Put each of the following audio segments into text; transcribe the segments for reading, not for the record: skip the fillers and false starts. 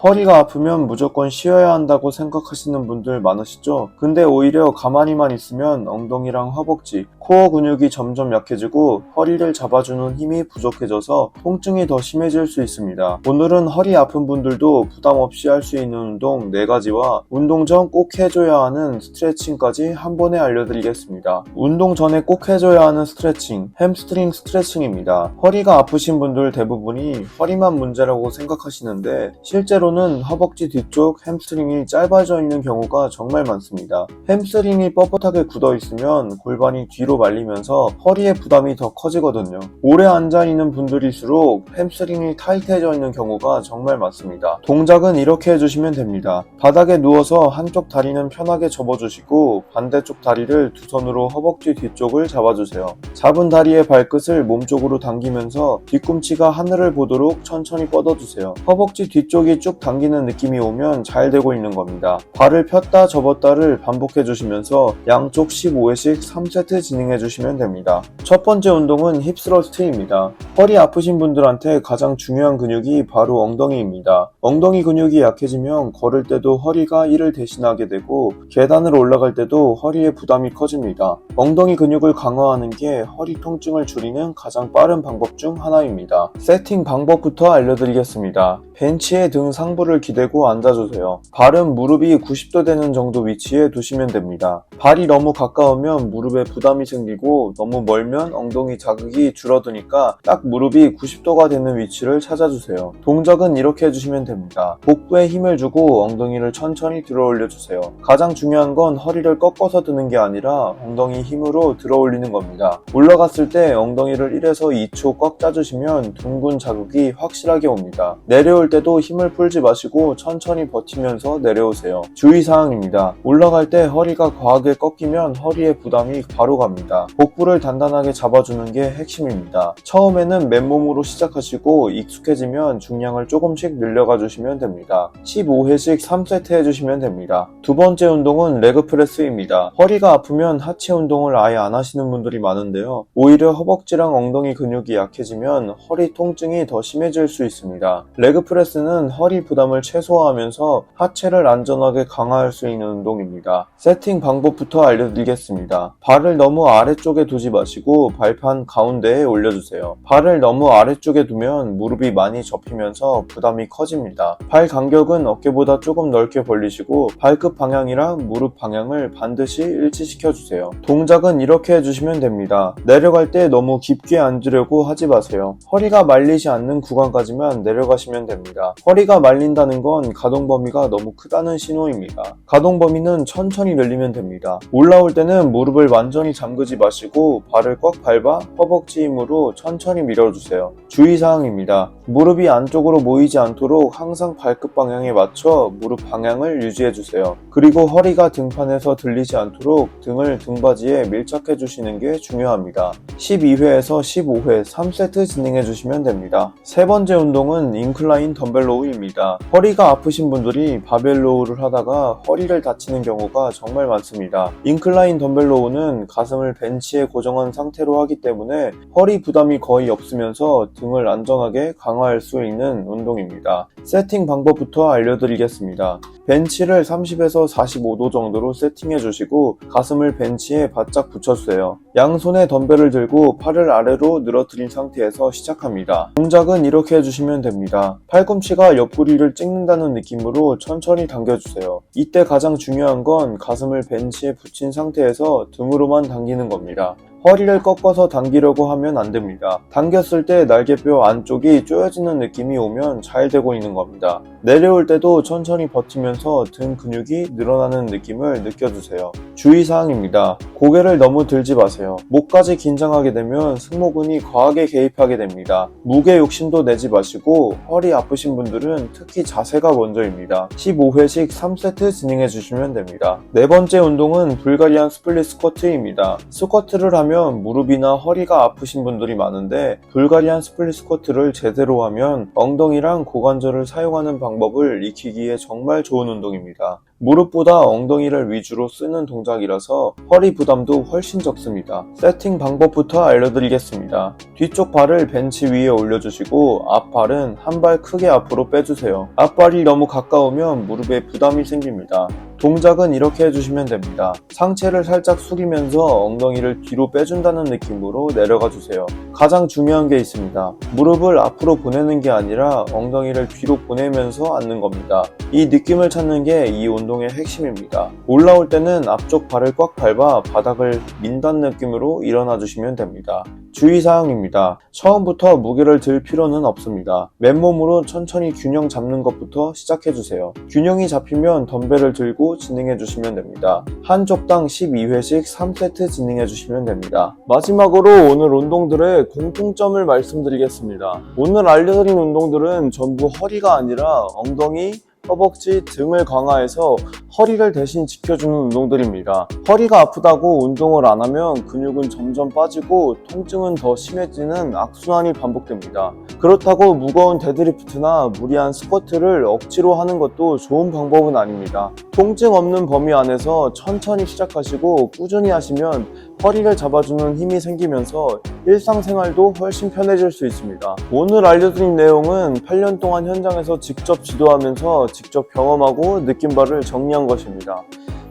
허리가 아프면 무조건 쉬어야 한다고 생각하시는 분들 많으시죠? 근데 오히려 가만히만 있으면 엉덩이랑 허벅지, 코어 근육이 점점 약해지고 허리를 잡아주는 힘이 부족해져서 통증이 더 심해질 수 있습니다. 오늘은 허리 아픈 분들도 부담 없이 할 수 있는 운동 4가지와 운동 전 꼭 해줘야 하는 스트레칭까지 한 번에 알려드리겠습니다. 운동 전에 꼭 해줘야 하는 스트레칭, 햄스트링 스트레칭입니다. 허리가 아프신 분들 대부분이 허리만 문제라고 생각하시는데 실제로는 허벅지 뒤쪽 햄스트링이 짧아져 있는 경우가 정말 많습니다. 햄스트링이 뻣뻣하게 굳어 있으면 골반이 뒤로 말리면서 허리에 부담이 더 커지거든요. 오래 앉아있는 분들일수록 햄스트링이 타이트해져 있는 경우가 정말 많습니다. 동작은 이렇게 해주시면 됩니다. 바닥에 누워서 한쪽 다리는 편하게 접어주시고 반대쪽 다리를 두 손으로 허벅지 뒤쪽을 잡아주세요. 잡은 다리의 발끝을 몸쪽으로 당기면서 뒤꿈치가 하늘을 보도록 천천히 뻗어주세요. 허벅지 뒤쪽이 쭉 당기는 느낌이 오면 잘 되고 있는 겁니다. 발을 폈다 접었다를 반복해 주시면서 양쪽 15회씩 3세트 진행해 주시면 됩니다. 첫 번째 운동은 힙스러스트입니다. 허리 아프신 분들한테 가장 중요한 근육이 바로 엉덩이입니다. 엉덩이 근육이 약해지면 걸을 때도 허리가 이를 대신하게 되고 계단을 올라갈 때도 허리에 부담이 커집니다. 엉덩이 근육을 강화하는 게 허리 통증을 줄이는 가장 빠른 방법 중 하나입니다. 세팅 방법부터 알려드리겠습니다. 벤치에 등 상부를 기대고 앉아주세요. 발은 무릎이 90도 되는 정도 위치에 두시면 됩니다. 발이 너무 가까우면 무릎에 부담이 생기고 너무 멀면 엉덩이 자극이 줄어드니까 딱 무릎이 90도가 되는 위치를 찾아주세요. 동작은 이렇게 해주시면 됩니다. 복부에 힘을 주고 엉덩이를 천천히 들어 올려주세요. 가장 중요한 건 허리를 꺾어서 드는 게 아니라 엉덩이 힘으로 들어 올리는 겁니다. 올라갔을 때 엉덩이를 1에서 2초 꽉 짜주시면 둥근 자극이 확실하게 옵니다. 내려올 때도 힘을 풀지 마시고 천천히 버티면서 내려오세요. 주의사항입니다. 올라갈 때 허리가 과하게 꺾이면 허리에 부담이 바로 갑니다. 복부를 단단하게 잡아주는 게 핵심입니다. 처음에는 맨몸으로 시작하시고 익숙해지면 중량을 조금씩 늘려가 주시면 됩니다. 15회씩 3세트 해주시면 됩니다. 두 번째 운동은 레그프레스입니다. 허리가 아프면 하체 운동을 아예 안 하시는 분들이 많은데요. 오히려 허벅지랑 엉덩이 근육이 약해지면 허리 통증이 더 심해질 수 있습니다. 레그프레스는 허리 부담을 최소화하면서 하체를 안전하게 강화할 수 있는 운동입니다. 세팅 방법부터 알려드리겠습니다. 발을 너무 아래쪽에 두지 마시고 발판 가운데에 올려주세요. 발을 너무 아래쪽에 두면 무릎이 많이 접히면서 부담이 커집니다. 발 간격은 어깨보다 조금 넓게 벌리시고 발끝 방향이랑 무릎 방향을 반드시 일치시켜주세요. 동작은 이렇게 해주시면 됩니다. 내려갈 때 너무 깊게 앉으려고 하지 마세요. 허리가 말리지 않는 구간까지만 내려가시면 됩니다. 허리가 말린다는 건 가동 범위가 너무 크다는 신호입니다. 가동 범위는 천천히 늘리면 됩니다. 올라올 때는 무릎을 완전히 잠그지 마시고 발을 꽉 밟아 허벅지 힘으로 천천히 밀어주세요. 주의사항입니다. 무릎이 안쪽으로 모이지 않도록 항상 발끝 방향에 맞춰 무릎 방향을 유지해주세요. 그리고 허리가 등판에서 들리지 않도록 등을 등받이에 밀착해 주시는 게 중요합니다. 12회에서 15회 3세트 진행해 주시면 됩니다. 세 번째 운동은 인클라인 덤벨 로우입니다. 허리가 아프신 분들이 바벨 로우를 하다가 허리를 다치는 경우가 정말 많습니다. 인클라인 덤벨 로우는 가슴을 벤치에 고정한 상태로 하기 때문에 허리 부담이 거의 없으면서 등을 안전하게 강화할 수 있는 운동입니다. 세팅 방법부터 알려드리겠습니다. 벤치를 30에서 45도 정도로 세팅해 주시고 가슴을 벤치에 바짝 붙여주세요. 양손에 덤벨을 들고 팔을 아래로 늘어뜨린 상태에서 시작합니다. 동작은 이렇게 해주시면 됩니다. 팔꿈치가 옆구리를 찍는다는 느낌으로 천천히 당겨주세요. 이때 가장 중요한 건 가슴을 벤치에 붙인 상태에서 등으로만 당기는 겁니다. 허리를 꺾어서 당기려고 하면 안 됩니다. 당겼을 때 날개뼈 안쪽이 쪼여지는 느낌이 오면 잘 되고 있는 겁니다. 내려올 때도 천천히 버티면서 등 근육이 늘어나는 느낌을 느껴주세요. 주의사항입니다. 고개를 너무 들지 마세요. 목까지 긴장하게 되면 승모근이 과하게 개입하게 됩니다. 무게 욕심도 내지 마시고 허리 아프신 분들은 특히 자세가 먼저입니다. 15회씩 3세트 진행해 주시면 됩니다. 네 번째 운동은 불가리안 스플릿 스쿼트입니다. 스쿼트를 하면 무릎이나 허리가 아프신 분들이 많은데 불가리안 스플릿 스쿼트를 제대로 하면 엉덩이랑 고관절을 사용하는 방법을 익히기에 정말 좋은 운동입니다. 무릎보다 엉덩이를 위주로 쓰는 동작이라서 허리 부담도 훨씬 적습니다. 세팅 방법부터 알려드리겠습니다. 뒤쪽 발을 벤치 위에 올려주시고 앞발은 한 발 크게 앞으로 빼주세요. 앞발이 너무 가까우면 무릎에 부담이 생깁니다. 동작은 이렇게 해주시면 됩니다. 상체를 살짝 숙이면서 엉덩이를 뒤로 빼준다는 느낌으로 내려가 주세요. 가장 중요한 게 있습니다. 무릎을 앞으로 보내는 게 아니라 엉덩이를 뒤로 보내면서 앉는 겁니다. 이 느낌을 찾는 게 이 운동의 핵심입니다. 올라올 때는 앞쪽 발을 꽉 밟아 바닥을 민다는 느낌으로 일어나 주시면 됩니다. 주의사항입니다. 처음부터 무게를 들 필요는 없습니다. 맨몸으로 천천히 균형 잡는 것부터 시작해주세요. 균형이 잡히면 덤벨을 들고 진행해주시면 됩니다. 한쪽당 12회씩 3세트 진행해주시면 됩니다. 마지막으로 오늘 운동들의 공통점을 말씀드리겠습니다. 오늘 알려드린 운동들은 전부 허리가 아니라 엉덩이, 허벅지, 등을 강화해서 허리를 대신 지켜주는 운동들입니다. 허리가 아프다고 운동을 안 하면 근육은 점점 빠지고 통증은 더 심해지는 악순환이 반복됩니다. 그렇다고 무거운 데드리프트나 무리한 스쿼트를 억지로 하는 것도 좋은 방법은 아닙니다. 통증 없는 범위 안에서 천천히 시작하시고 꾸준히 하시면 허리를 잡아주는 힘이 생기면서 일상생활도 훨씬 편해질 수 있습니다. 오늘 알려드린 내용은 8년 동안 현장에서 직접 지도하면서 직접 경험하고 느낀 바를 정리한 것입니다.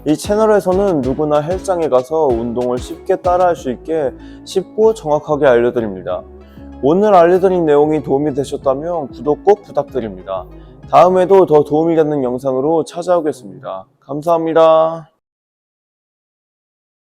이 채널에서는 누구나 헬스장에 가서 운동을 쉽게 따라할 수 있게 쉽고 정확하게 알려드립니다. 오늘 알려드린 내용이 도움이 되셨다면 구독 꼭 부탁드립니다. 다음에도 더 도움이 되는 영상으로 찾아오겠습니다. 감사합니다.